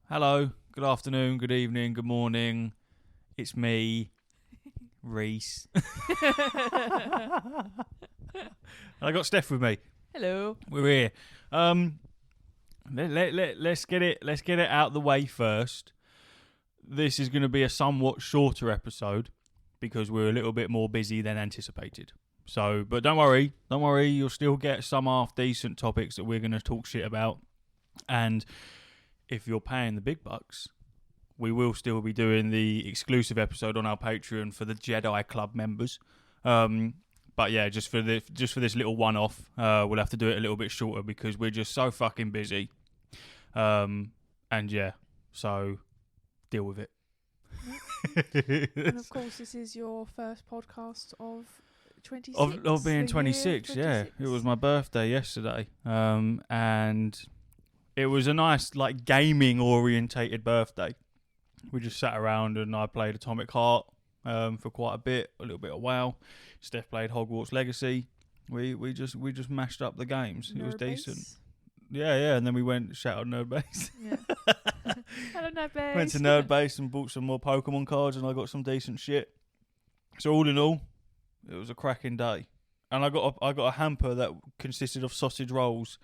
Hello, good afternoon, good evening, good morning. It's me, Reese. I got Steph with me. Hello. We're here. Let's get it out the way first. This is going to be a somewhat shorter episode because we're a little bit more busy than anticipated. So, but don't worry, you'll still get some half decent topics that we're going to talk shit about. And if you're paying the big bucks, we will still be doing the exclusive episode on our Patreon for the Jedi Club members. But yeah, just for this little one-off, we'll have to do it a little bit shorter because we're just so fucking busy. And yeah, so deal with it. And of course, this is your first podcast of 26. Of being 26, yeah. It was my birthday yesterday. And it was a nice, like, gaming-orientated birthday. We just sat around and I played Atomic Heart for quite a little bit of WoW. Steph played Hogwarts Legacy. We just mashed up the games. It was decent. Yeah, and then we went shout out Nerd Base. Yeah. Hello, Nerd Base. Went to Nerd Base and bought some more Pokemon cards and I got some decent shit. So all in all, it was a cracking day. And I got a hamper that consisted of sausage rolls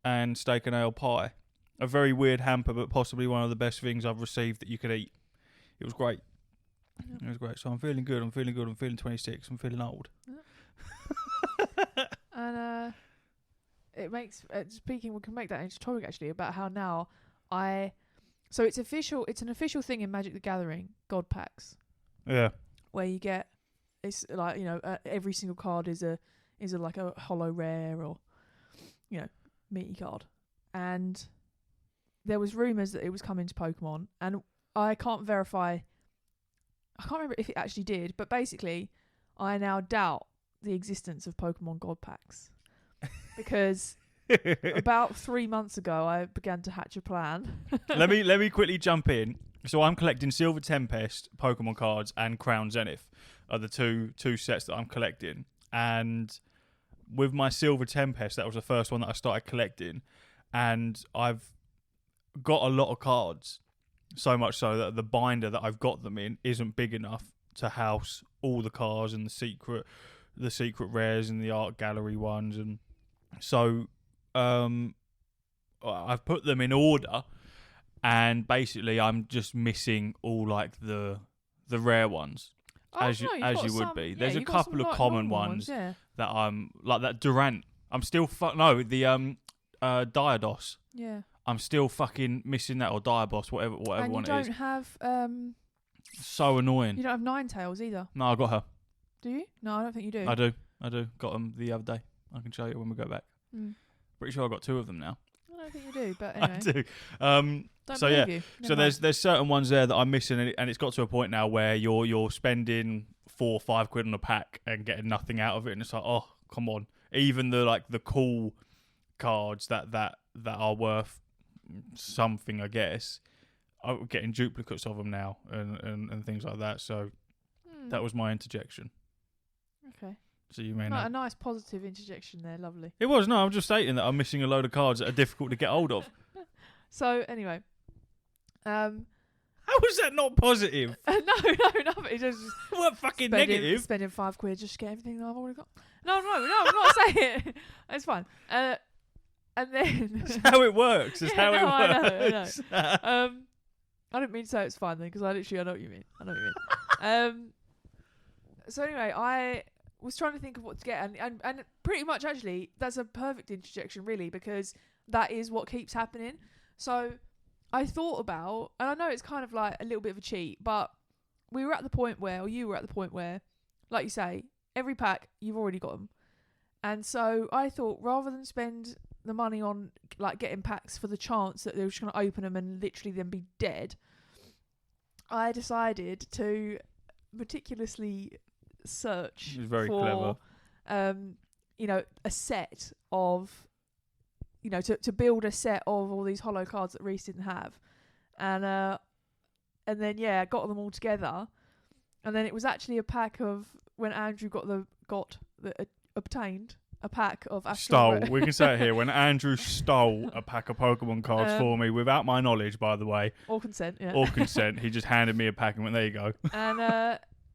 and steak and ale pie. A very weird hamper, but possibly one of the best things I've received that you could eat. It was great. Yep. It was great. So I'm feeling good. I'm feeling 26. I'm feeling old. Yep. And it makes speaking. We can make that into a topic actually about how now so it's official. It's an official thing in Magic the Gathering. God packs. Yeah. Where you get it's like every single card is a like a holo rare or meaty card. And there was rumours that it was coming to Pokemon, and I can't verify. I can't remember if it actually did, but basically, I now doubt the existence of Pokemon God packs because about 3 months ago I began to hatch a plan. Let me quickly jump in. So I'm collecting Silver Tempest Pokemon cards and Crown Zenith are the two sets that I'm collecting, and with my Silver Tempest, that was the first one that I started collecting, and I've got a lot of cards, so much so that the binder that I've got them in isn't big enough to house all the cards and the secret rares and the art gallery ones, and so I've put them in order, and basically I'm just missing all like the rare ones. As you would be. There's a couple of common ones that I'm like that Durant. I'm still the Diados. Yeah. I'm still fucking missing that, or Diabos, whatever and one it is. And you don't have so annoying. You don't have Ninetales either. No, I got her. Do you? No, I don't think you do. I do. Got them the other day. I can show you when we go back. Pretty sure I got 2 of them now. I don't think you do, but anyway. I do. Don't so yeah, you. so there's certain ones there that I'm missing, and it's got to a point now where you're spending 4 or 5 quid on a pack and getting nothing out of it, and it's like, oh, come on. Even the cool cards that are worth something, I guess, I'm getting duplicates of them now and things like that. So that was my interjection. Okay. So you may know. A nice positive interjection there, lovely. It was. No, I'm just stating that I'm missing a load of cards that are difficult to get hold of. So anyway, how was that not positive? No, nothing. It's just what fucking negative? Spending 5 quid just to get everything that I've already got. No, I'm not saying it. It's fine. And then that's how it works. That's how it works. I know. I didn't mean to say it's fine then, because I know what you mean. So anyway, I was trying to think of what to get, and pretty much actually that's a perfect interjection really, because that is what keeps happening. So I thought about, and I know it's kind of like a little bit of a cheat, but you were at the point where, like you say, every pack you've already got them, and so I thought rather than spend the money on like getting packs for the chance that they were just going to open them and literally then be dead, I decided to meticulously search for a set of to build a set of all these holo cards that Reese didn't have, and then got them all together, and then it was actually a pack of when Andrew obtained a pack of Astral. Stole. We can say it here. When Andrew stole a pack of Pokemon cards for me, without my knowledge, by the way. Or consent, yeah. Or consent. He just handed me a pack and went, there you go.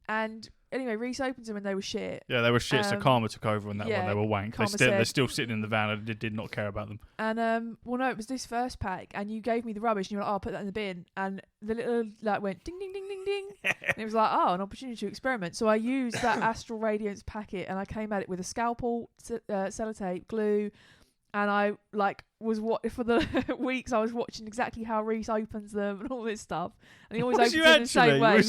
And anyway, Reese opens them and they were shit. Yeah, they were shit. So Karma took over on that one. They were wank. They're still sitting in the van. I did not care about them. And well, no, it was this first pack, and you gave me the rubbish, and you were like, "Oh, I'll put that in the bin." And the little like went ding ding ding ding ding, and it was like, "Oh, an opportunity to experiment." So I used that Astral Radiance packet, and I came at it with a scalpel, sellotape, glue, and I was for the weeks I was watching exactly how Reese opens them and all this stuff, and he always opens them the same way.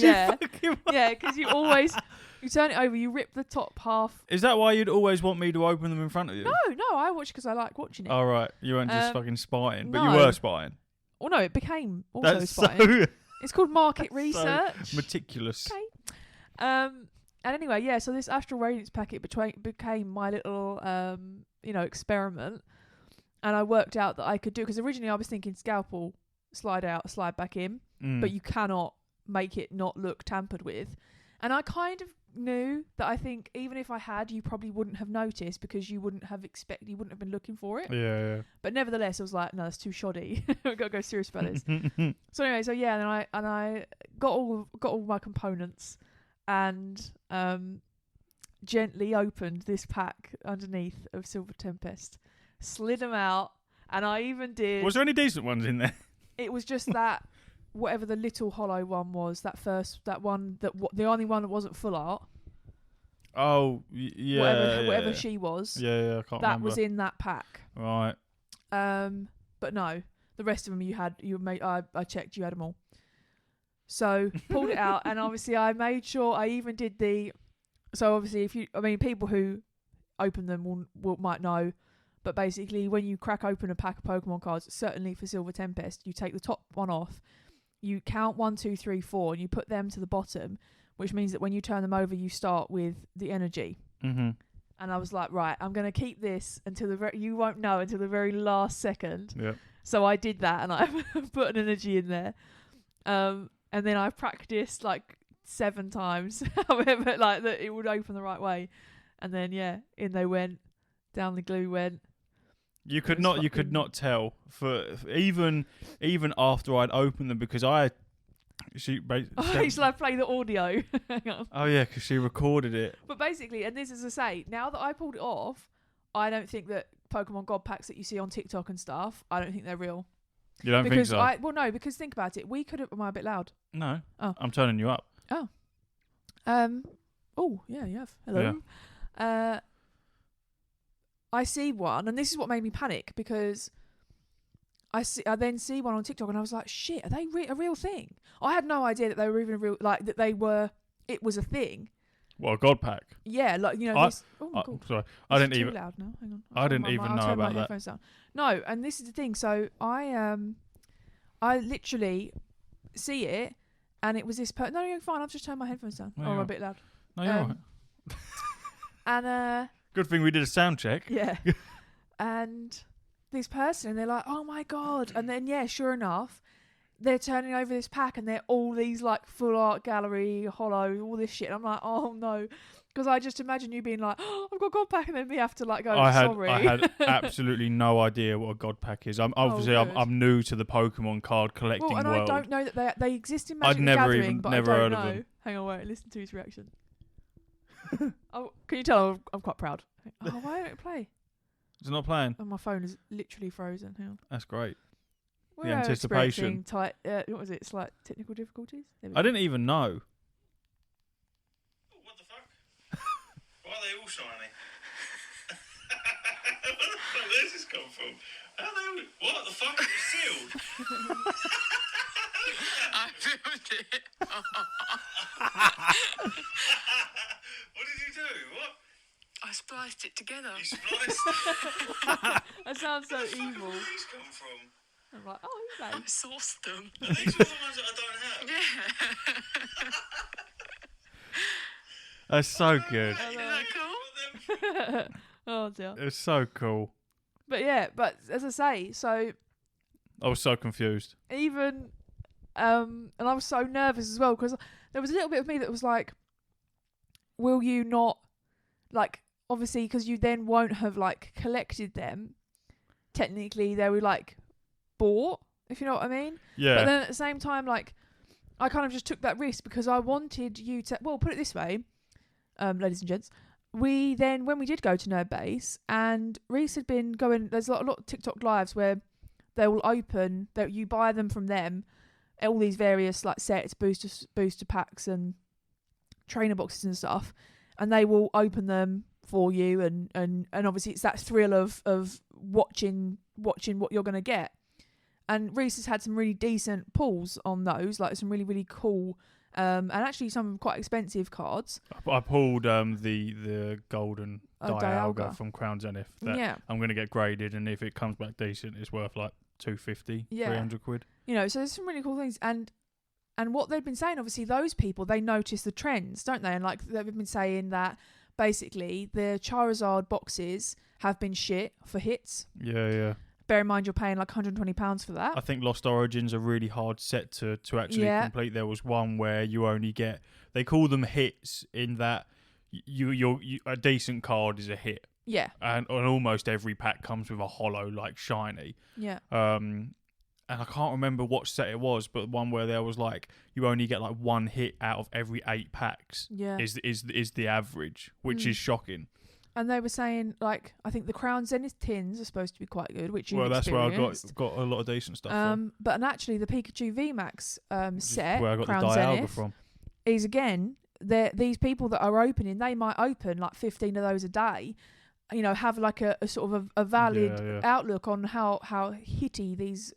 Yeah, because you turn it over, you rip the top half. Is that why you'd always want me to open them in front of you? No, I watch because I like watching it. Oh right, you weren't just fucking spying, but no. you were spying. Well, no, it became also spying. It's called market research. So meticulous. Okay. And anyway, yeah. So this Astral Radiance packet became my little experiment. And I worked out that I could do, because originally I was thinking scalpel, slide out, slide back in, but you cannot make it not look tampered with. And I kind of knew that I think even if I had, you probably wouldn't have noticed because you wouldn't have been looking for it. Yeah. But nevertheless, I was like, no, that's too shoddy. We've got to go serious about this. So anyway, and I got all my components and gently opened this pack underneath of Silver Tempest. Slid them out, and I even did. Was there any decent ones in there? It was just that, whatever the little hollow one was, the only one that wasn't full art. Oh, yeah. Whatever she was. Yeah, I can't remember. That was in that pack. Right. But no, the rest of them I checked, you had them all. So pulled it out, and obviously I made sure I even did so obviously people who open them might know. But basically, when you crack open a pack of Pokemon cards, certainly for Silver Tempest, you take the top one off, you count 1, 2, 3, 4, and you put them to the bottom, which means that when you turn them over, you start with the energy. Mm-hmm. And I was like, right, I'm going to keep this until you won't know until the very last second. Yep. So I did that, and I put an energy in there. And then I practiced 7 times, however, that it would open the right way. And then, in they went, down the glue went. You could not tell for even after I'd opened them because I used to play the audio. Hang on. Oh yeah, because she recorded it. But basically, and this is to say, now that I pulled it off, I don't think that Pokemon God packs that you see on TikTok and stuff, I don't think they're real. You don't think so? No, because think about it. We could have. Am I a bit loud? No. Oh. I'm turning you up. Oh. Oh yeah, you have. Hello. Yeah. I see one, and this is what made me panic because I then see one on TikTok, and I was like, "Shit, are they a real thing?" I had no idea that they were even real, that they were. It was a thing. What, a God pack? Yeah, this. Oh my God! Sorry, I didn't even. Too loud now. Hang on. I didn't even know about that. Down. No, and this is the thing. So I literally see it, and it was this. No, you're fine. I've just turned my headphones down. I'm a bit loud. No, you're right. And good thing we did a sound check. Yeah. And this person, they're like, oh my God. And then, sure enough, they're turning over this pack and they're all these full art gallery, hollow, all this shit. And I'm like, oh no. Because I just imagine you being like, oh, I've got a God pack, and then me have to go, sorry. I had absolutely no idea what a God pack is. I'm new to the Pokemon card collecting world. I don't know that they exist in Magic the Gathering, but never I don't heard know. Of them. Hang on, wait, listen to his reaction. Oh, can you tell I'm quite proud? Oh, why don't it play? Is it not playing? Oh, my phone is literally frozen. Hang on. That's great. We're the anticipation. What was it? Slight technical difficulties? I didn't even know. Oh, what the fuck? Why are they all shiny? Where does this come from? What the fuck? It was sealed. I filmed it. What did you do? What? I spliced it together. You spliced it? That sounds so evil. Where did these come from? I'm like, oh, I sourced them. Are these all the ones that I don't have? Yeah. That's so good. Isn't that cool? Oh dear. It's so cool. But as I say, so I was so confused. Even, and I was so nervous as well because there was a little bit of me that was like, will you not, obviously, because you then won't have like collected them. Technically, they were like bought, if you know what I mean. Yeah. But then at the same time, like, I kind of just took that risk because I wanted you to. Well, put it this way, ladies and gents. We then, when we did go to Nerd Base, and Reese had been going. There's a lot of TikTok lives where they will open that you buy them from them, all these various like sets, booster packs, and trainer boxes and stuff, and they will open them for you, and obviously it's that thrill of watching what you're gonna get. And Reese has had some really decent pulls on those, like some really, really cool, and actually some quite expensive cards. I pulled the golden Dialga from Crown Zenith that Yeah. I'm going to get graded, and if it comes back decent, it's worth like 250, Yeah. 300 quid. You know, so there's some really cool things. And what they've been saying, obviously, those people, they notice the trends, don't they? And like they've been saying that basically the Charizard boxes have been shit for hits. Yeah. Bear in mind, you're paying like £120 for that. I think Lost Origins are really hard set to actually complete. There was one where you only get, they call them hits in that you a decent card is a hit. Yeah. And almost every pack comes with a hollow, like shiny. Yeah. And I can't remember what set it was, but one where there was like you only get like one hit out of every 8 packs. Yeah. Is the average, which is shocking. And they were saying, like, I think the Crown Zenith tins are supposed to be quite good, which you that's where I experienced. got a lot of decent stuff from. But actually, the Pikachu VMAX set, where I got Crown the Dialga Zenith, from. is again, these people that are opening, they might open like 15 of those a day, you know, have like a sort of a valid outlook on how hitty these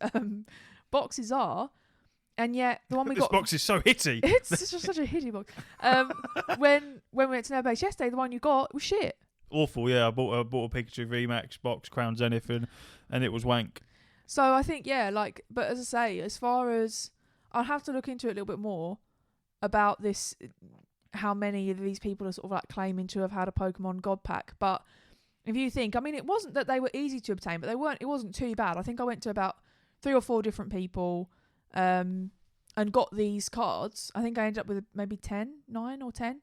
boxes are. And yet, the one we this got... This box is so hitty. It's just such a hitty box. When we went to Nerd Base yesterday, the one you got was shit. Awful, yeah. I bought a Pikachu VMAX box, Crown Zenith, and it was wank. So I think, but as I say, as far as I'll have to look into it a little bit more about this, how many of these people are sort of like claiming to have had a Pokemon God pack. But if you think, I mean, it wasn't that they were easy to obtain, but it wasn't too bad. I think I went to about 3 or 4 different people, and got these cards. I think I ended up with maybe 9 or 10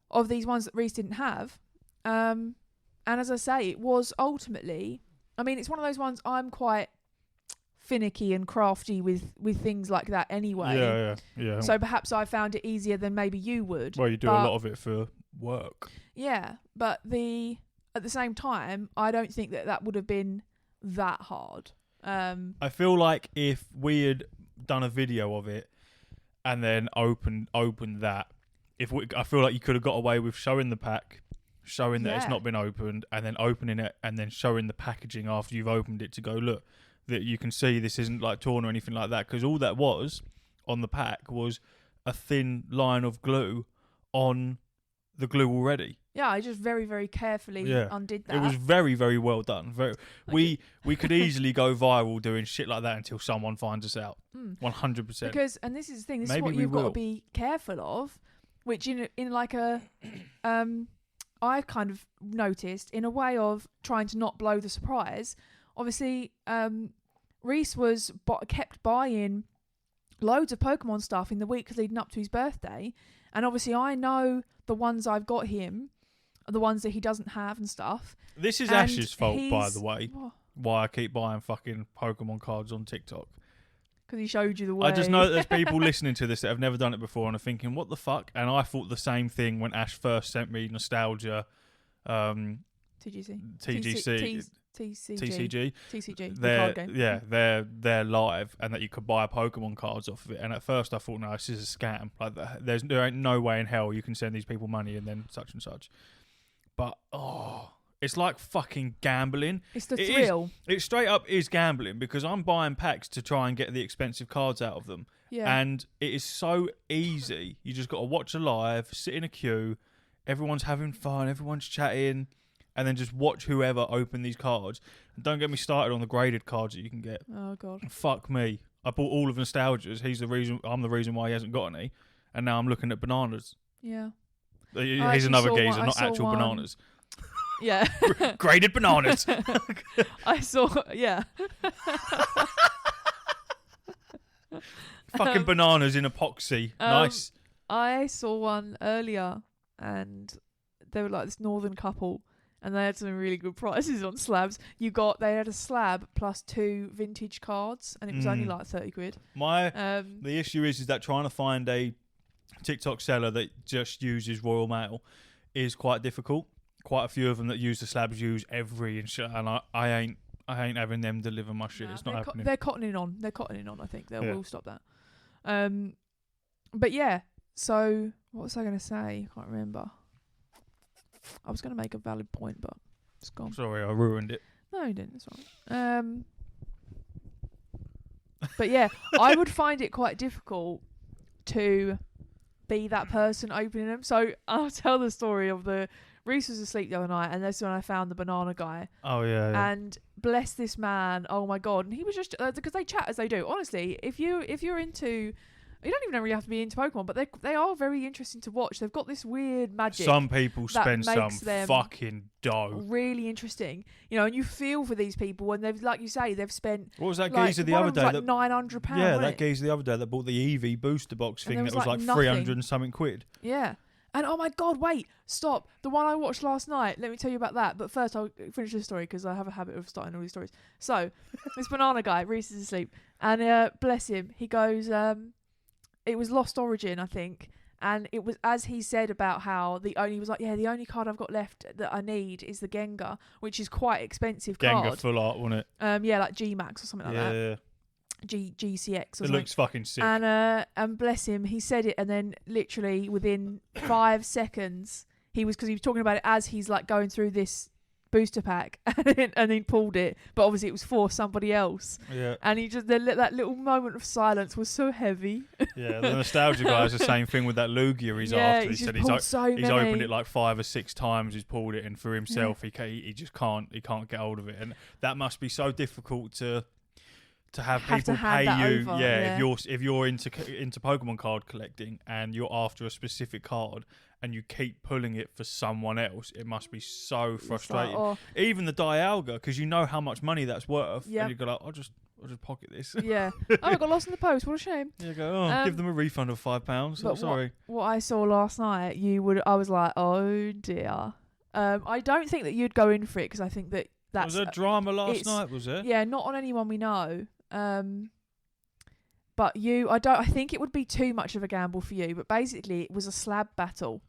of these ones that Reese didn't have. And as I say, it was ultimately, I mean, it's one of those ones I'm quite finicky and crafty with things like that anyway. Yeah. So perhaps I found it easier than maybe you would. Well, you do a lot of it for work. Yeah, but at the same time, I don't think that would have been that hard. I feel like if we had done a video of it and then opened that, I feel like you could have got away with showing the pack, showing that it's not been opened, and then opening it and then showing the packaging after you've opened it to go, look, that you can see this isn't like torn or anything like that, because all that was on the pack was a thin line of glue on the glue already. Yeah, I just very, very carefully undid that. It was very, very well done. We could easily go viral doing shit like that until someone finds us out. 100%. Because, and this is the thing, this Maybe is what we you've got will. to be careful of, which in like a I kind of noticed in a way of trying to not blow the surprise. Obviously, Reese kept buying loads of Pokemon stuff in the week leading up to his birthday, and obviously I know the ones I've got him are the ones that he doesn't have and stuff. This is And Ash's fault, by the way. What? Why I keep buying fucking Pokemon cards on TikTok. Because he showed you the way. I just know that there's people listening to this that have never done it before and are thinking, what the fuck? And I thought the same thing when Ash first sent me Nostalgia TCG. TCG. The card game. They're live, and that you could buy Pokemon cards off of it. And at first I thought, no, this is a scam. Like, there ain't no way in hell you can send these people money and then such and such. But, it's like fucking gambling. It's the thrill. It straight up is gambling, because I'm buying packs to try and get the expensive cards out of them. Yeah. And it is so easy. You just got to watch a live, sit in a queue, everyone's having fun, everyone's chatting, and then just watch whoever open these cards. And don't get me started on the graded cards that you can get. Oh, God. Fuck me. I bought all of Nostalgia's. I'm the reason why he hasn't got any. And now I'm looking at bananas. Yeah. Here's another geezer, not actual bananas. Yeah. Graded bananas. I saw, yeah. Fucking bananas in epoxy. Nice. I saw one earlier, and they were like this northern couple, and they had some really good prices on slabs. They had a slab plus 2 vintage cards, and it was only like 30 quid. The issue is that trying to find a TikTok seller that just uses Royal Mail is quite difficult. Quite a few of them that use the slabs use every and shit, and I ain't having them deliver my shit. It's not happening. They're cottoning on. I think they will stop that. But yeah. So what was I going to say? I can't remember. I was going to make a valid point, but it's gone. Sorry, I ruined it. No, you didn't. It's fine. But yeah, I would find it quite difficult to be that person opening them. So I'll tell the story of Reese was asleep the other night, and that's when I found the banana guy. Oh yeah. And bless this man. Oh my god. And he was just because they chat as they do. Honestly, if you're into, you don't even really have to be into Pokemon, but they are very interesting to watch. They've got this weird magic. Some people spend some them fucking dough. Really interesting, and you feel for these people, and they've, like you say, they've spent. What was that geezer the other day? Like £900. Yeah, that geezer the other day that bought the EV booster box thing that was like 300 and something quid. Yeah. And oh my god, wait, stop. The one I watched last night, let me tell you about that. But first, I'll finish the story because I have a habit of starting all these stories. So, this banana guy, Reese is asleep. And bless him, he goes, it was Lost Origin, I think. And it was, as he said about how the only card I've got left that I need is the Gengar, which is quite expensive card. Gengar full art, wasn't it? Yeah, like G-Max or something like that. Yeah. GCX or something. It looks fucking sick. And bless him, he said it, and then literally within 5 seconds, because he was talking about it as he's like going through this booster pack, and he pulled it, but obviously it was for somebody else. Yeah. And he just that little moment of silence was so heavy. Yeah, the nostalgia guy has the same thing with that Lugia he's after. He said he's opened it like 5 or 6 times. He's pulled it, and for himself, he just can't get hold of it, and that must be so difficult to have people pay you. Over, if you're into Pokemon card collecting and you're after a specific card and you keep pulling it for someone else, it must be so frustrating. Like, even the Dialga, because you know how much money that's worth, yep. and you go like, I'll just pocket this. Yeah. Oh, I got lost in the post. What a shame. You go, give them a refund of £5. I'm sorry. What I saw last night, I was like, oh dear. I don't think that you'd go in for it because I think that that's. Was there drama last night? Was there? Yeah, not on anyone we know. But I think it would be too much of a gamble for you. But basically, it was a slab battle.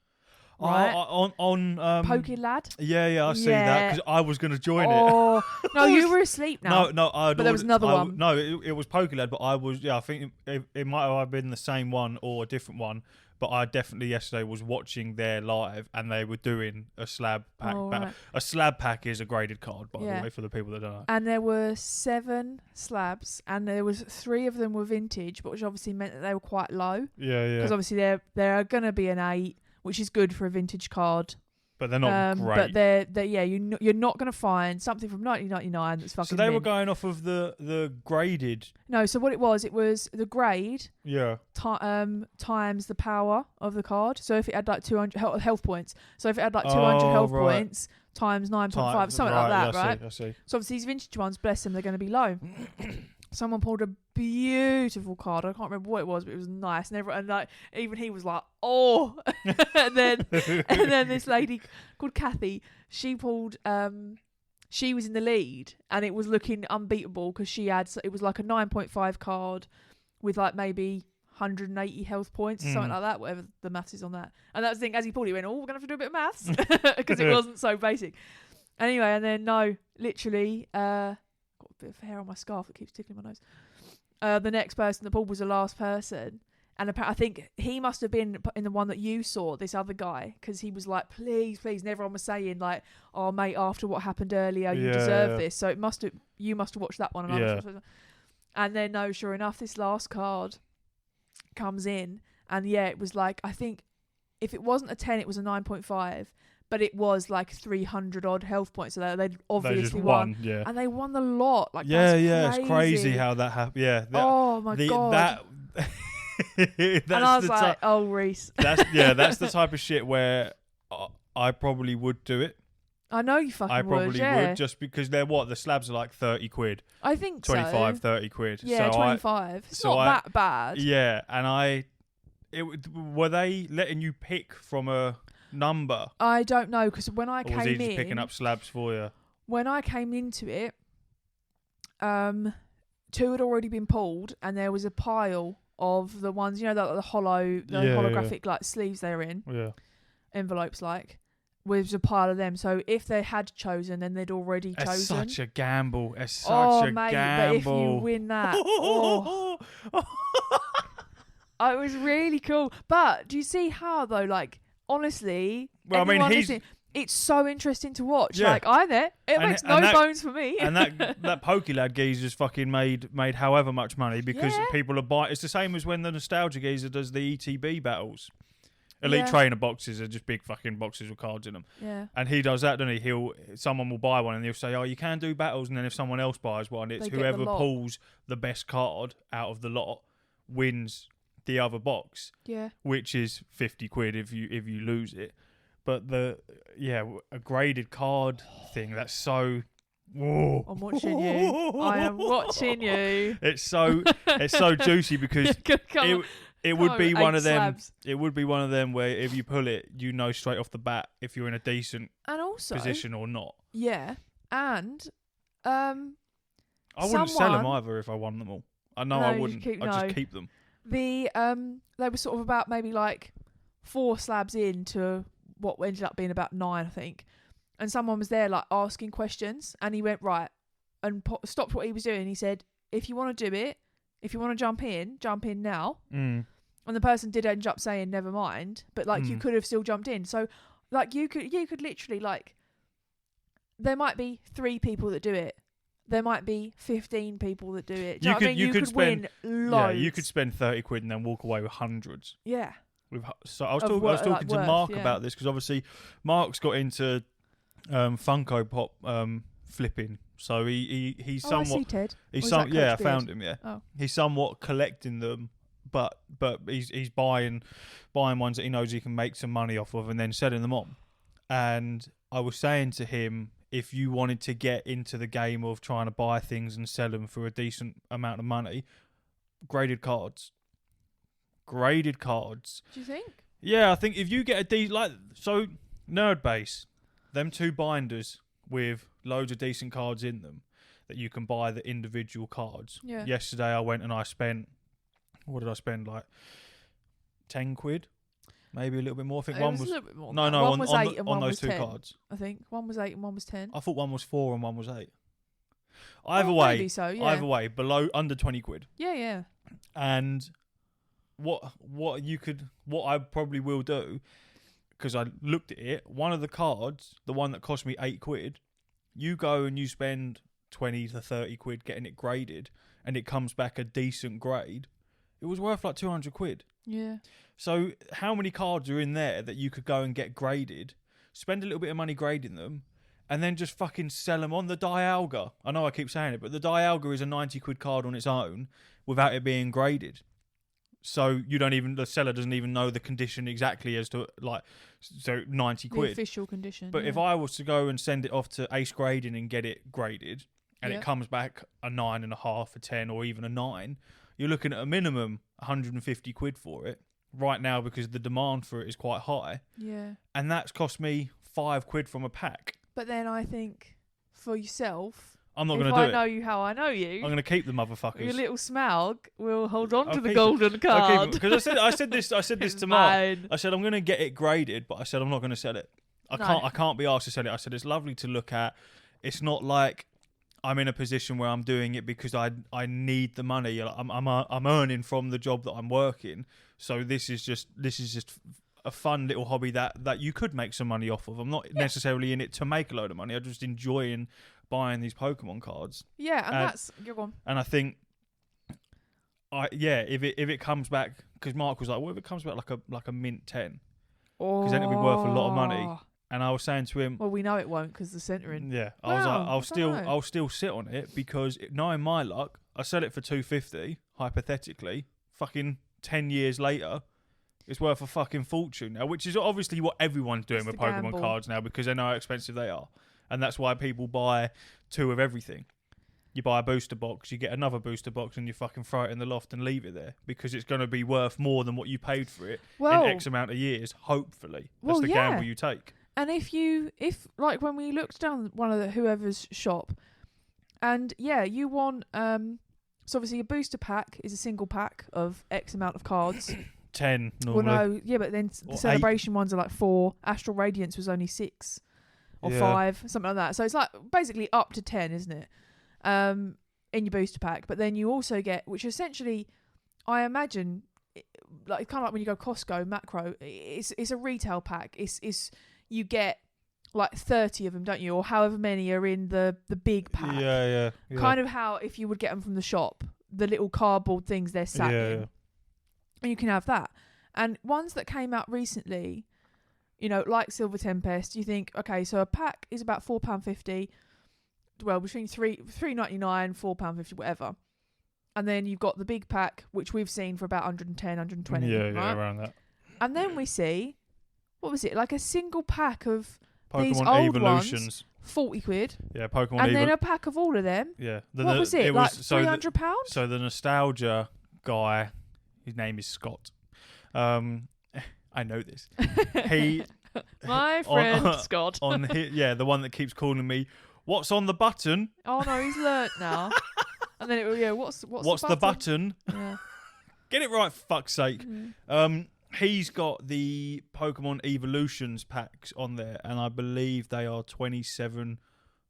Right? On Poke Lad. Yeah, I see that because I was going to join it. No, you were asleep now. No, but there was another one. No, it was Poke Lad, but I was. Yeah, I think it might have been the same one or a different one. But I definitely yesterday was watching their live, and they were doing a slab pack. Right. A slab pack is a graded card, by the way, for the people that don't know. And there were 7 slabs, and there was 3 of them were vintage, but which obviously meant that they were quite low. Yeah. Because obviously there are going to be an 8, which is good for a vintage card. But they're not great. But you're not going to find something from 1999 that's fucking. So they were mint. going off of the graded. No, so what it was the grade. Yeah. Times the power of the card. So if it had like 200 health points, so if it had like 200 health points times 9.5, something like that, right? I see. So obviously these vintage ones, bless them, they're going to be low. Someone pulled a beautiful card. I can't remember what it was, but it was nice. And like even he was like, "Oh!" and then this lady called Kathy, she pulled. She was in the lead, and it was looking unbeatable because it was like a 9.5 card with like maybe 180 health points or something like that. Whatever the maths is on that. And that was the thing. As he pulled it, he went, "Oh, we're gonna have to do a bit of maths," because it wasn't so basic. Anyway, and then literally. Got a bit of hair on my scarf that keeps tickling my nose. The next person that pulled was the last person, and I think he must have been in the one that you saw, this other guy, because he was like, please, and everyone was saying like, oh mate, after what happened earlier, you deserve this. So you must have watched that one. And then no, sure enough, this last card comes in, and it was like, I think if it wasn't a 10, it was a 9.5. But it was like 300 odd health points, so they'd obviously won. Yeah. And they won the lot. Like, it's crazy how that happened. Yeah. Oh my god. And I was like, oh, Reese. That's the type of shit where I probably would do it. I know you fucking would. I probably would, just because the slabs are like 30 quid. I think 25, so. 30 quid. Yeah, so 25. It's not that bad. Yeah, and were they letting you pick from a number? I don't know, because when I Or was he came just in, picking up slabs for you? when I came into it, 2 had already been pulled, and there was a pile of the ones, the holographic like sleeves they're in, Yeah. envelopes like, with a pile of them. So if they had chosen, then they'd already It's chosen. such a gamble. It's such a mate, gamble. but if you win that, it was really cool. But do you see how though? Like honestly, Well, I mean, everyone he's- listening, it's so interesting to watch. Yeah. Like I'm there. It And- makes and no that- bones for me. And that Pokélad geezer's fucking made however much money because Yeah. people are buying. It's the same as when the Nostalgia geezer does the ETB battles. Elite Yeah. Trainer boxes are just big fucking boxes with cards in them. Yeah. And he does that, doesn't he? Someone will buy one and he'll say, "Oh, you can do battles," and then if someone else buys one, it's They get the whoever lot. pulls the best card out of the lot wins the other box, Yeah. which is 50 quid if you lose it. But a graded card thing, that's so. Whoa. I'm watching you. I am watching you. It's so juicy because it would be one of them. Slabs. It would be one of them where if you pull it, you know straight off the bat if you're in a decent And also, position or not. yeah, and I wouldn't sell them someone- either if I won them all. I know No, I you wouldn't. keep- I'd no. just keep them. they were sort of about maybe like 4 slabs into what ended up being about 9, I think. And someone was there like asking questions, and he went right and stopped what he was doing. He said, "If you want to do it, if you want to jump in now." Mm. And the person did end up saying never mind, but like you Mm. could have still jumped in. So like you could literally like, there might be 3 people that do it. There might be 15 people that do it. Do you know what I mean? You could win loads. Yeah, you could spend 30 quid and then walk away with hundreds. Yeah. So I was Of talking like to worth, Mark yeah. about this because obviously Mark's got into Funko Pop flipping. So he's I see somewhat Ted. he's Or is some that yeah I Coach found Beard? him, yeah. Oh. He's somewhat collecting them, but he's buying ones that he knows he can make some money off of and then selling them on. And I was saying to him, if you wanted to get into the game of trying to buy things and sell them for a decent amount of money, graded cards. Graded cards. Do you think? Yeah, I think if you get so Nerd Base, them 2 binders with loads of decent cards in them that you can buy the individual cards. Yeah. Yesterday I went and I spent, what did I spend, like 10 quid? Maybe a little bit more. I think It one was was a little bit more. no, than that. no, One on, was on, 8 the- and on one those was 2 10. cards. I think one was 8 and one was 10. I thought one was 4 and one was 8. Either Oh, way, maybe so, yeah. either way, below under 20 quid. Yeah, yeah. And what I probably will do, because I looked at it, one of the cards, the one that cost me 8 quid, you go and you spend 20 to 30 quid getting it graded, and it comes back a decent grade, it was worth like 200 quid. Yeah. So how many cards are in there that you could go and get graded, spend a little bit of money grading them, and then just fucking sell them on? The Dialga, I know I keep saying it, but the Dialga is a 90 quid card on its own without it being graded. So the seller doesn't even know the condition exactly as to so 90 The quid. official condition. But yeah. if I was to go and send it off to Ace Grading and get it graded, and Yeah. it comes back a 9.5, a 10, or even a 9, you're looking at a minimum 150 quid for it right now because the demand for it is quite high. Yeah. And that's cost me 5 quid from a pack. But then I think for yourself, I'm not if going to I do know it. you how I know you, I'm going to keep the motherfuckers. your little smaug will hold on I'll to the keep golden card. Because I said this It's to Mark. mine. I said I'm going to get it graded, but I said I'm not going to sell it. No. I can't be asked to sell it. I said it's lovely to look at. It's not like I'm in a position where I'm doing it because I need the money. I'm earning from the job that I'm working. So this is just a fun little hobby that you could make some money off of. I'm not necessarily in it to make a load of money. I'm just enjoying buying these Pokemon cards. Yeah, and And- that's go on. And I think, if it comes back, because Mark was like, well, if it comes back like a mint 10, because then it'll be worth a lot of money. Oh. And I was saying to him, Well, we know it won't because the centering. yeah, I was Well, like, I don't know. I'll still sit on it because knowing my luck, I sell it for 250 hypothetically. Fucking 10 years later, it's worth a fucking fortune now, which is obviously what everyone's doing It's with the Pokemon gamble. cards now because they know how expensive they are, and that's why people buy 2 of everything. you buy a booster box, you get another booster box, and you fucking throw it in the loft and leave it there because it's going to be worth more than what you paid for it Well, in X amount of years. Hopefully, that's well, the yeah. gamble you take. And if like when we looked down one of whoever's shop, and yeah, you want so obviously a booster pack is a single pack of X amount of cards. 10 normally. Well, no, yeah, but then Or the celebration ones are like 4. Astral Radiance was only 6 or 5, something like that. So it's like basically up to 10, isn't it? In your booster pack, but then you also get, which essentially, I imagine, like kind of like when you go Costco, Macro, it's a retail pack. It's you get like 30 of them, don't you, or however many are in the big pack. Yeah. Kind of how if you would get them from the shop, the little cardboard things they're sat in. Yeah. And you can have that. And ones that came out recently, you know, like Silver Tempest, you think, okay, so a pack is about £4.50. Well, between £3.99, £4.50, whatever. And then you've got the big pack, which we've seen for about 110, 120. Yeah, right? around that. And then we see, what was it, like a single pack of these Pokemon old Evolutions. ones, 40 quid. Yeah, Pokemon And then a pack of all of them. Yeah. What was it, like £300? So the nostalgia guy, his name is Scott. I know this. He My friend Scott. the one that keeps calling me, "What's on the button?" Oh no, he's learnt now. And then it will, yeah, what's the button? Yeah. Get it right, for fuck's sake. Mm. He's got the Pokemon Evolutions packs on there, and I believe they are 27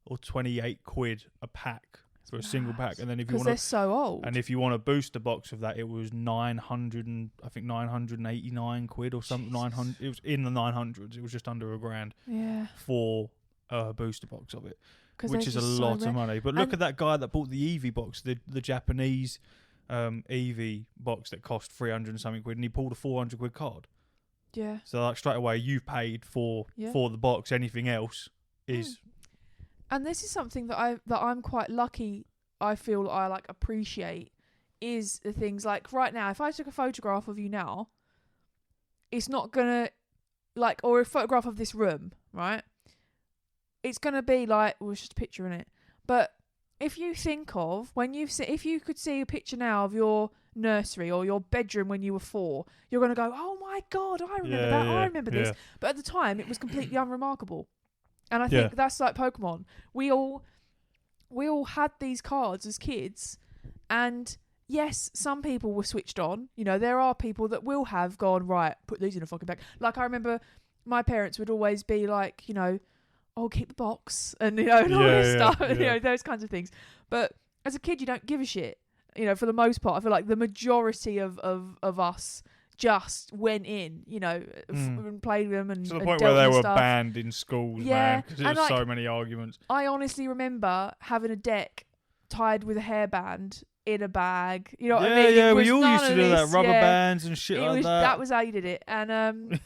or 28 quid a pack for a single pack. And then if you Because want they're so old. and if you want a booster box of that, it was 989 quid or something. 900. It was in the 900s. It was just under £1,000 Yeah. for a booster box of it, 'Cause which they're is a just so lot rare. of money. But look And- at that guy that bought the Eevee box, the Japanese Eevee box that cost 300 and something quid, and he pulled a 400 quid card. Yeah. So like straight away, you've paid for the box. Anything else is And this is something that I'm quite lucky. I feel I like appreciate is the things like right now. If I took a photograph of you now, it's not gonna like, or a photograph of this room, right? It's gonna be like, well, it's just a picture in it. But if you think of if you could see a picture now of your nursery or your bedroom when you were 4, you're gonna go, oh my god, I remember that. I remember this. But at the time, it was completely unremarkable. And I think that's like Pokemon. We all had these cards as kids, and yes, some people were switched on. You know, there are people that will have gone, right, put these in a fucking bag. Like I remember my parents would always be like, you know, oh, keep the box, and you know, and all this stuff, you know, those kinds of things. But as a kid, you don't give a shit. You know, for the most part, I feel like the majority of us just went in, you know, and played with them and to the and point dealt where they with were stuff. banned in schools, man, because there and was like, so many arguments. I honestly remember having a deck tied with a hairband in a bag. You know what I mean? Yeah, It we was all none used to of do that, this, rubber bands and shit like that. That was how you did it. And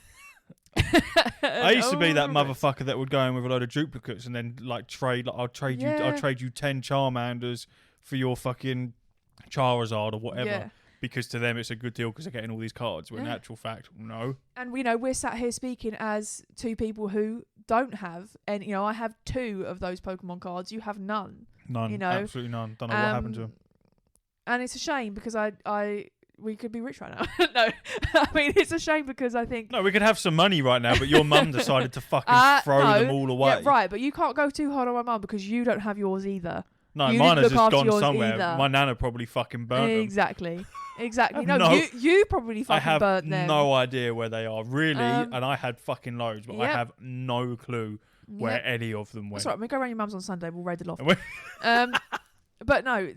I used to be that remember it. motherfucker that would go in with a load of duplicates and then like trade. Like, I'll trade you 10 Charmanders for your fucking Charizard or whatever. Yeah. Because to them it's a good deal because they're getting all these cards. When in actual fact, no. And you know, we're sat here speaking as two people who don't have, and you know, I have 2 of those Pokemon cards. You have none. None. You know, Absolutely none. Don't know what happened to them. And it's a shame because we could be rich right now. No, I mean it's a shame because I think No, we could have some money right now, but your mum decided to fucking throw them all away. Yeah, right. But you can't go too hard on my mum because you don't have yours either. No, You mine didn't has look just after gone yours somewhere. either. My nana probably fucking burnt them. Exactly. No, No. you probably fucking I have burnt them. no idea where they are, really, and I had fucking loads, but I Yep. have no clue where Yep. any of them went. That's right. We go around your mum's on Sunday. We'll raid the loft. We- But no,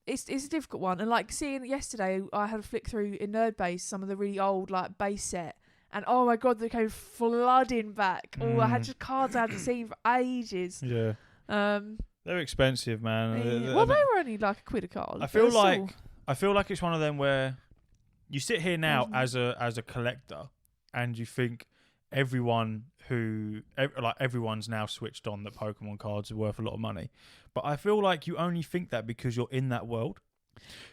it's a difficult one. And like seeing yesterday, I had a flick through in Nerd Base some of the really old like base set, and oh my god, they came flooding back. Oh, I had just cards I hadn't seen for ages. Yeah. They're expensive, man. Well, they were only like £1 a card. I feel like it's one of them where you sit here now as a collector, and you think everyone's now switched on that Pokemon cards are worth a lot of money. But I feel like you only think that because you're in that world.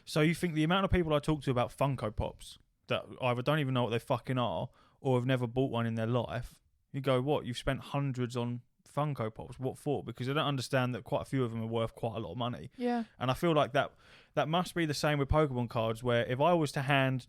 So you think the amount of people I talk to about Funko Pops that either don't even know what they fucking are or have never bought one in their life, you go, what? You've spent hundreds on Funko Pops. What for? Because I don't understand that quite a few of them are worth quite a lot of money. Yeah. And I feel like that must be the same with Pokemon cards, where if I was to hand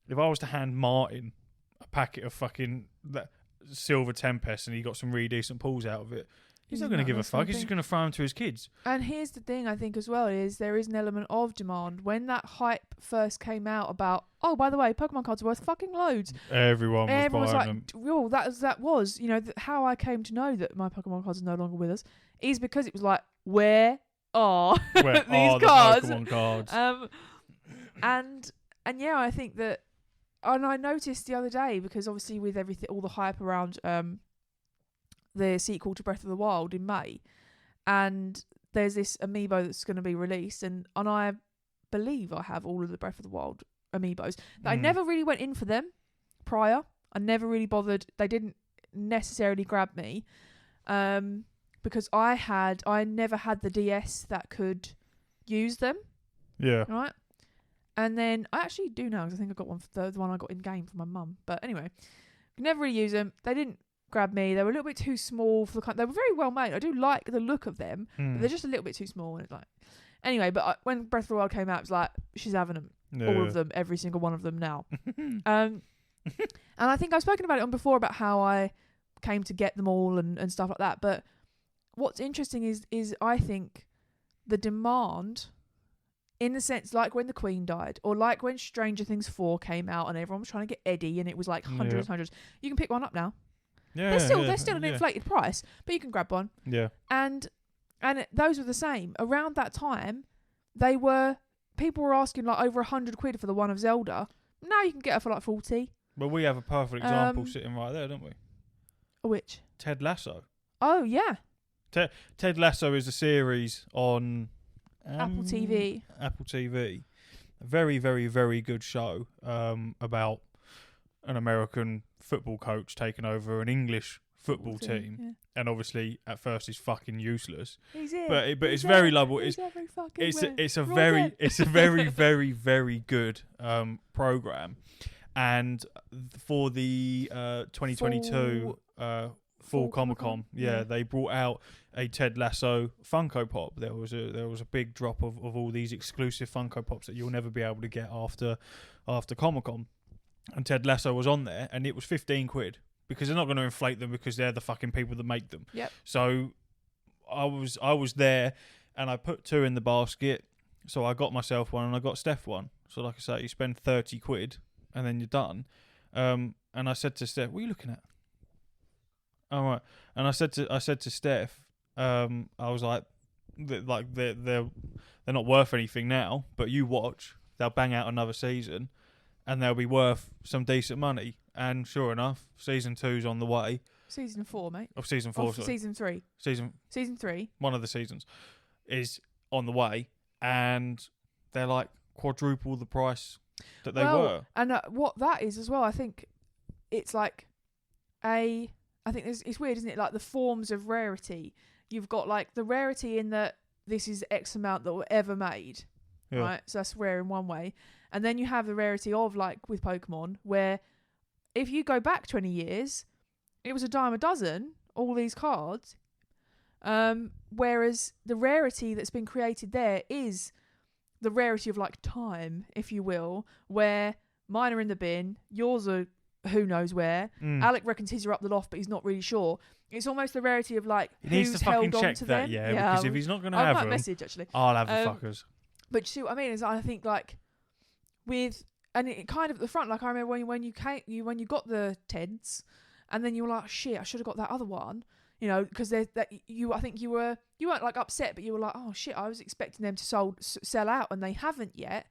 Martin a packet of fucking that Silver Tempest and he got some really decent pulls out of it, he's not going to give a fuck. He's just going to throw them to his kids. And here's the thing, I think, as well, is there is an element of demand. When that hype first came out about, oh, by the way, Pokemon cards are worth fucking loads. Everyone was buying them. Oh, that was, you know, how I came to know that my Pokemon cards are no longer with us is because it was like, where are these cards? The Pokemon cards? And yeah, I think that, and I noticed the other day, because obviously with everything, all the hype around the sequel to Breath of the Wild in May, and there's this amiibo that's going to be released, and I believe I have all of the Breath of the Wild amiibos. I never really went in for them prior. I never really bothered. They didn't necessarily grab me because I never had the DS that could use them. Yeah. Right. And then I actually do now, because I think I got one for the one I got in game for my mum. But anyway, never really use them. They didn't grab me. They were a little bit too small for the kind. They were very well made. I do like the look of them, but they're just a little bit too small. And it's like, anyway. But when Breath of the Wild came out, it was like, she's having them, all of them, every single one of them now. And I think I've spoken about it on before about how I came to get them all and stuff like that. But what's interesting is I think the demand, in the sense, like when the Queen died, or like when Stranger Things 4 came out and everyone was trying to get Eddie, and it was like hundreds. You can pick one up now. Yeah, they're still an inflated price, but you can grab one. Yeah. And those were the same. Around that time, people were asking like over £100 for the one of Zelda. Now you can get her for like 40. Well, we have a perfect example sitting right there, don't we? Which? Ted Lasso. Oh yeah. Ted Lasso is a series on Apple TV. Apple TV. A very, very, very good show about an American football coach taking over an English football team. Yeah. And obviously, at first, he's fucking useless. He's in. But it's very lovable. It's a very, very, very good program. And for the 2022 Fall Comic-Con, they brought out a Ted Lasso Funko Pop. There was a big drop of all these exclusive Funko Pops that you'll never be able to get after Comic-Con. And Ted Lasso was on there, and it was £15 because they're not going to inflate them because they're the fucking people that make them. Yep. So I was there, and I put 2 in the basket. So I got myself one, and I got Steph one. So like I say, you spend £30, and then you're done. And I said to Steph, "What are you looking at?" All right. And I said to Steph, I was like they're not worth anything now, but you watch, they'll bang out another season, and they'll be worth some decent money. And sure enough, season 2's on the way. Season 4, mate. Of season 4, sorry. Season 3. Season 3. One of the seasons is on the way, and they're like quadruple the price that they were. And what that is as well, I think it's like I think it's weird, isn't it? Like the forms of rarity. You've got like the rarity in that this is X amount that were ever made, right? So that's rare in one way. And then you have the rarity of, like with Pokemon, where if you go back 20 years, it was a dime a dozen, all these cards. Whereas the rarity that's been created there is the rarity of like time, if you will, where mine are in the bin, yours are who knows where. Alec reckons his are up the loft, but he's not really sure. It's almost the rarity of like he needs who's to fucking held on check to that, them. yeah, because if he's not going to I have might them, message actually. I'll have the fuckers. But you see what I mean is I think like with, and it kind of at the front, like I remember when you got the Teds, and then you were like, shit, I should have got that other one, you know, because I think you weren't like upset, but you were like, oh shit, I was expecting them to sell out, and they haven't yet,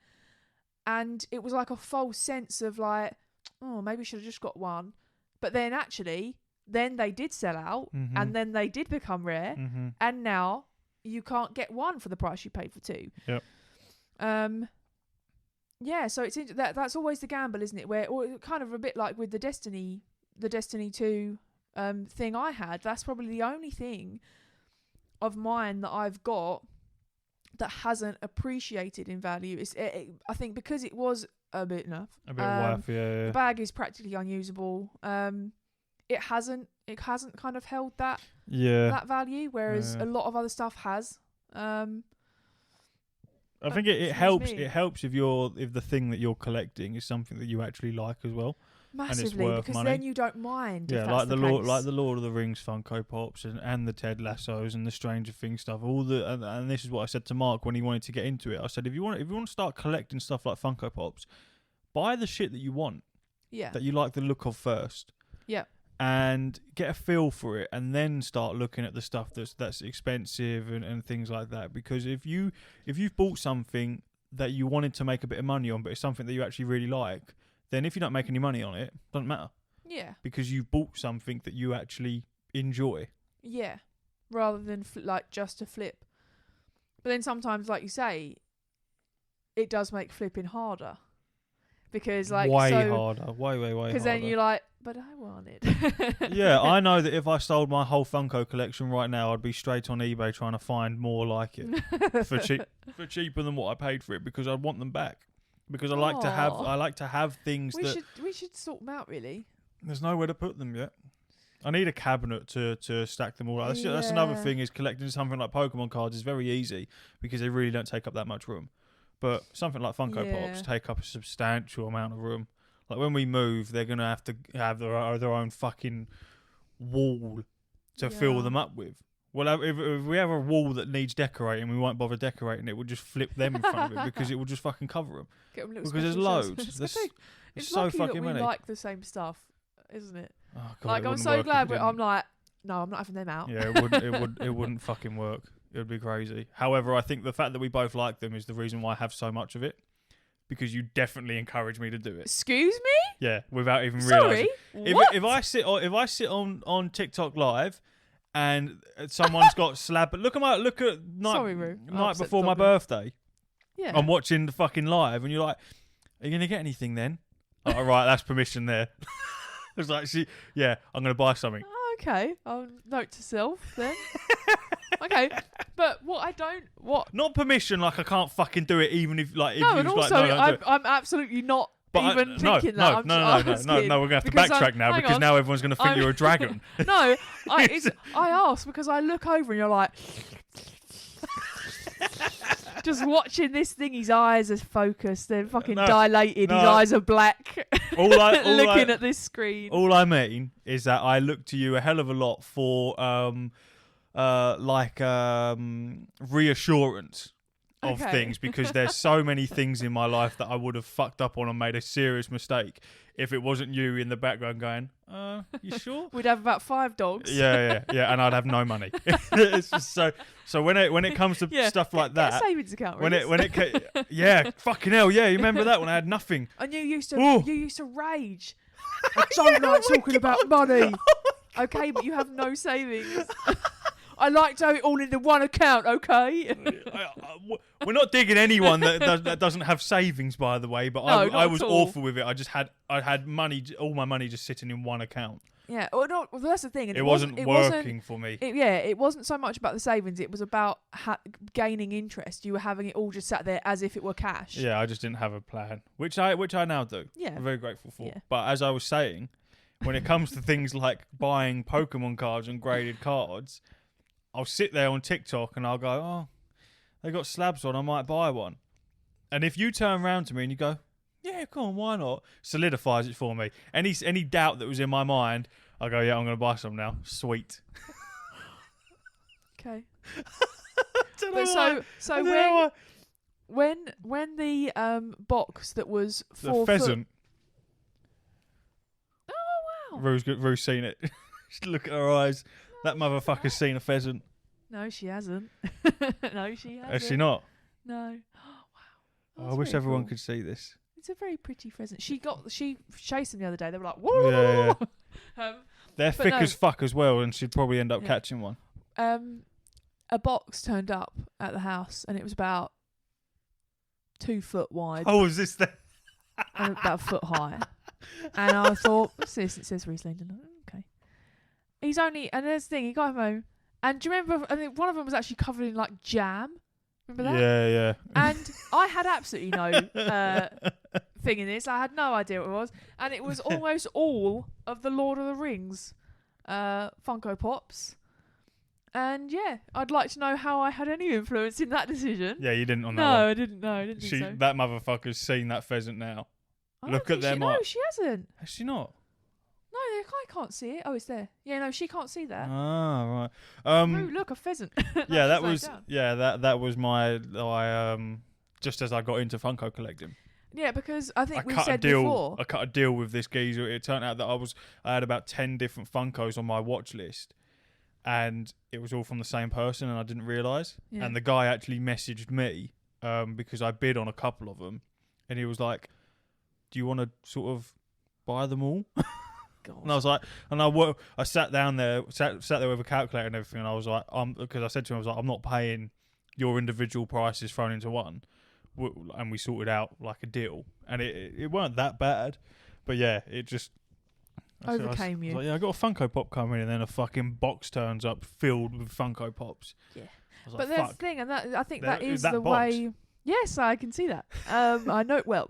and it was like a false sense of like, oh, maybe I should have just got one, but then actually, then they did sell out, and then they did become rare, and now you can't get one for the price you paid for 2. Yep. Yeah, so it's that's always the gamble, isn't it? Where, or kind of a bit like with the Destiny 2 thing I had. That's probably the only thing of mine that I've got that hasn't appreciated in value. I think because it was a bit worth, yeah. The bag is practically unusable. it hasn't kind of held that value, whereas a lot of other stuff has. I think it helps. It helps if the thing that you're collecting is something that you actually like as well. Massively, because money. then you don't mind. Yeah, if like that's the Lord of the Rings Funko Pops and the Ted Lassos and the Stranger Things stuff. And this is what I said to Mark when he wanted to get into it. I said, if you want to start collecting stuff like Funko Pops, buy the shit that you want. Yeah. That you like the look of first. Yeah. And get a feel for it, and then start looking at the stuff that's expensive and things like that. Because if you've bought something that you wanted to make a bit of money on, but it's something that you actually really like, then if you don't make any money on it, doesn't matter. Yeah. Because you've bought something that you actually enjoy. Yeah. Rather than just to flip. But then sometimes, like you say, it does make flipping harder. Because way harder. Way harder. Because then you're like, but I want it. Yeah, I know that if I sold my whole Funko collection right now, I'd be straight on eBay trying to find more like it for cheaper than what I paid for it, because I want them back. Because I like to have things we should sort them out, really. There's nowhere to put them yet. I need a cabinet to stack them all out. That's another thing, is collecting something like Pokémon cards is very easy because they really don't take up that much room. But something like Funko Pops take up a substantial amount of room. Like when we move, they're going to have to have their own fucking wall to fill them up with. Well, if we have a wall that needs decorating, we won't bother decorating it. We'll just flip them in front of it because it will just fucking cover them. Because there's loads. It's so lucky fucking that we many. like the same stuff, isn't it? Oh, God, like, I'm so glad I'm like, no, I'm not having them out. Yeah, it wouldn't fucking work. It would be crazy. However, I think the fact that we both like them is the reason why I have so much of it. Because you definitely encourage me to do it. Excuse me? Yeah, without even realising. What? If I sit on TikTok Live and someone's got slab, look at night before my birthday. Yeah. I'm watching the fucking live, and you're like, "Are you gonna get anything then?" All right, that's permission there. It's like, I'm gonna buy something. Oh, okay, I'll note to self then. Okay, but not permission, like I can't fucking do it, even if like. No, and also I'm absolutely not thinking that. No, we're gonna have to backtrack now because now everyone's gonna think you're a dragon. No, I asked because I look over and you're like, just watching this thing. His eyes are focused. They're fucking dilated. His eyes are black. Looking at this screen. All I mean is that I look to you a hell of a lot for reassurance of things, because there's so many things in my life that I would have fucked up on and made a serious mistake if it wasn't you in the background going, you sure? We'd have about 5 dogs. Yeah, and I'd have no money. It's just so when it comes to stuff like that, get a savings account. fucking hell, yeah. You remember that when I had nothing? And you used to rage. I don't like talking about money. Okay, but you have no savings. I like to have it all into one account, okay? We're not digging anyone that doesn't have savings, by the way. But I was awful with it. I had money, all my money, just sitting in one account. Yeah, well, that's the thing. And it wasn't working for me. It wasn't so much about the savings. It was about gaining interest. You were having it all just sat there as if it were cash. Yeah, I just didn't have a plan, which I now do. Yeah, I'm very grateful for. Yeah. But as I was saying, when it comes to things like buying Pokemon cards and graded cards, I'll sit there on TikTok and I'll go, oh, they got slabs on, I might buy one. And if you turn around to me and you go, yeah, come on, why not? Solidifies it for me. Any doubt that was in my mind, I go, yeah, I'm going to buy some now. Sweet. Okay. When the box that was 4 the pheasant. Oh wow. Rue's seen it. Just look at her eyes. That motherfucker's seen a pheasant. No, she hasn't. No, she hasn't. Has she not? No. Oh, wow. I wish everyone could see this. It's a very pretty pheasant. She chased them the other day. They were like, whoa. Yeah. They're thick as fuck as well, and she'd probably end up catching one. A box turned up at the house, and it was about 2 foot wide. Oh, is this the... and about a foot high. And I thought, what's this? It says Riesling. Okay. And there's the thing, he got home, and do you remember, I think one of them was actually covered in like jam. Remember that? Yeah. And I had absolutely no thing in this. I had no idea what it was, and it was almost all of the Lord of the Rings Funko Pops. And yeah, I'd like to know how I had any influence in that decision. Yeah, you didn't on that No, one. I didn't know. I didn't think so. That motherfucker's seen that pheasant now. I Look don't at think them. No, she hasn't. Has she not? No, I can't see it. Oh, it's there. Yeah, no, she can't see that. Ah, right. Oh, look, a pheasant. Yeah, that Upside was down. that was my just as I got into Funko collecting. Yeah, because I think I we've cut a said deal. before. I cut a deal with this geezer. It turned out that I had about 10 different Funkos on my watch list, and it was all from the same person, and I didn't realise. Yeah. And the guy actually messaged me because I bid on a couple of them, and he was like, "Do you want to sort of buy them all?" God. And I was like, I sat down there, sat there with a calculator and everything, and I was like, because I said to him, I was like, I'm not paying your individual prices thrown into one, and we sorted out like a deal, and it weren't that bad, but yeah, it just Overcame you. I was like, yeah, I got a Funko Pop coming, and then a fucking box turns up filled with Funko Pops. Yeah, I was but like, there's fuck. the thing, and that I think that is that the box. way. Yes, I can see that. I know it well.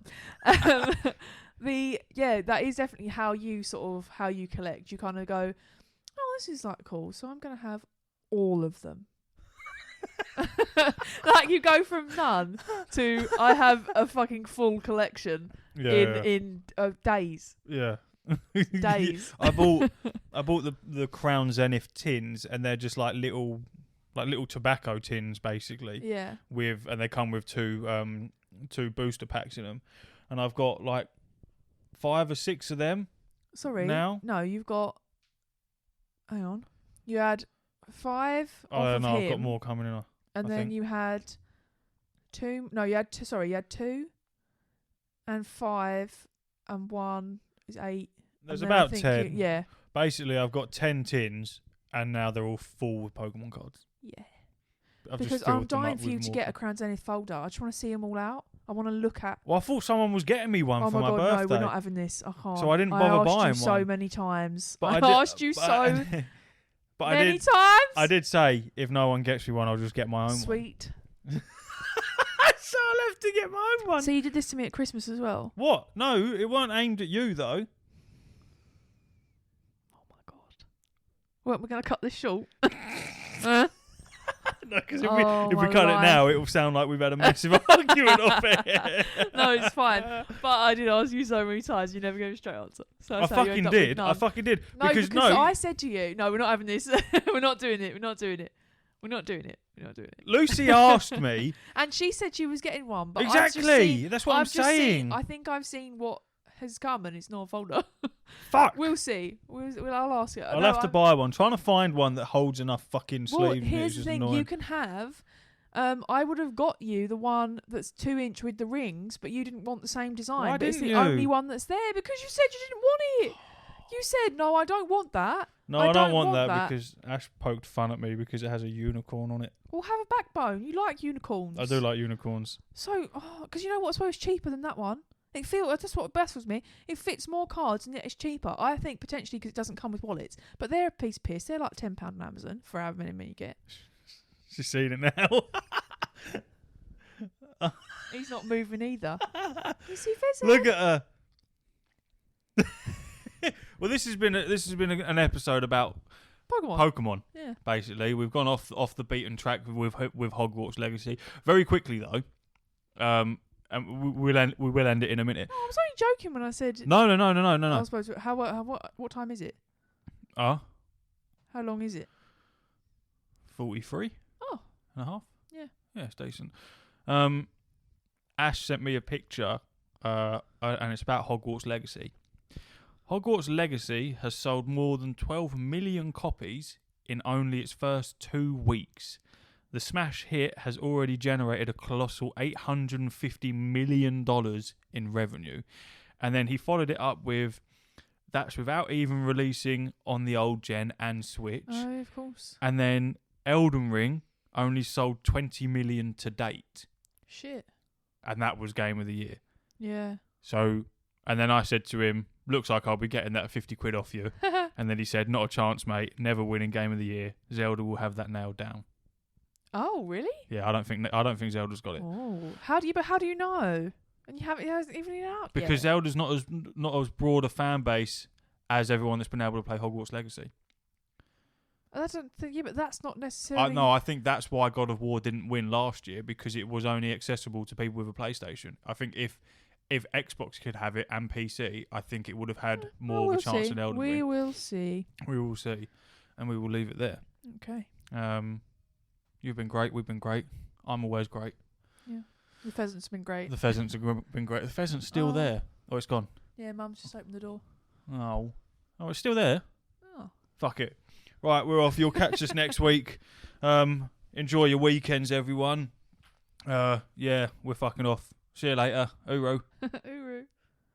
That is definitely how you collect. You kind of go, oh, this is like cool, so I'm gonna have all of them. Like you go from none to I have a fucking full collection in days. Yeah. Days. I bought the Crown Zenith tins, and they're just like little tobacco tins basically. Yeah. And they come with two booster packs in them, and I've got like 5 or 6 of them. Sorry. Now? No, you've got. Hang on. You had 5 Oh of no, him, I've got more coming in. and I then think. you had 2. No, you had 2. Sorry, you had 2, and 5, and 1 is 8. There's and then I about think 10. yeah. Basically, I've got 10 tins, and now they're all full with Pokemon cards. Yeah. I've Because just I'm filled them dying up for you with to more get a Crown Zenith folder. I just want to see them all out. I want to look at. Well, I thought someone was getting me one Oh for my my god, birthday. no, we're not having this. I can't. So I didn't bother asked buying you so one. many times. But I did- asked you but so but many times. I did say if no one gets me one, I'll just get my own one. Sweet. So I'll have to get my own one. So you did this to me at Christmas as well? What? No, it weren't aimed at you though. Oh my god. Well, we're going to cut this short. No, because if Oh, we my cut life. it now, it will sound like we've had a massive argument off it. No, it's fine. But I did ask you so many times, you never gave a straight answer. So I so you fucking end up with did. none. I fucking did. No, because I said to you, no, we're not having this. We're not doing it. We're not doing it. We're not doing it. We're not doing it. Lucy asked me. And she said she was getting one. But Exactly. That's what I'm I've just saying. seen, I think I've seen what has come and it's not a folder. Fuck. We'll see. I'll ask it. I'll have to buy one. Trying to find one that holds enough fucking Well, sleeves. here's is the just thing. annoying. You can have. I would have got you the one that's 2-inch with the rings, but you didn't want the same design. Why but it's didn't the you? only one that's there because you said you didn't want it. You said, no, I don't want that. No, I I don't want want that because Ash poked fun at me because it has a unicorn on it. Well, have a backbone. You like unicorns. I do like unicorns. So, because you know what? I suppose it's cheaper than that one. That's what baffles me. It fits more cards and yet it's cheaper. I think potentially because it doesn't come with wallets. But they're a piece of piss. They're like £10 on Amazon for however many you get. She's seen it now. He's not moving either. You see Fezzy? Look at her. Well, this has been an episode about Pokemon. Yeah. Basically, we've gone off the beaten track with Hogwarts Legacy. Very quickly though, and we will end it in a minute. Oh, I was only joking when I said. No. I was supposed to. What time is it? How long is it? 43. Oh. And a half. Yeah. Yeah, it's decent. Ash sent me a picture, and it's about Hogwarts Legacy. Hogwarts Legacy has sold more than 12 million copies in only its first 2 weeks. The smash hit has already generated a colossal $850 million in revenue. And then he followed it up with, that's without even releasing on the old gen and Switch. Oh, of course. And then Elden Ring only sold 20 million to date. Shit. And that was Game of the Year. Yeah. So, and then I said to him, looks like I'll be getting that 50 quid off you. And then he said, not a chance, mate. Never winning Game of the Year. Zelda will have that nailed down. Oh, really? Yeah, I don't think Zelda's got it. Oh, how do you know? And it hasn't even been out because yet. Zelda's not as broad a fan base as everyone that's been able to play Hogwarts Legacy. But that's not necessarily. No, I think that's why God of War didn't win last year, because it was only accessible to people with a PlayStation. I think if Xbox could have it and PC, I think it would have had more of a chance than Elden Ring. We will see. We will see, and we will leave it there. Okay. You've been great. We've been great. I'm always great. Yeah. The pheasants have been great. The pheasants have been great. The pheasant's still there. Oh, it's gone. Yeah, Mum's just opened the door. Oh, it's still there. Oh. Fuck it. Right, we're off. You'll catch us next week. Enjoy your weekends, everyone. Yeah, we're fucking off. See you later. Uru. Uru.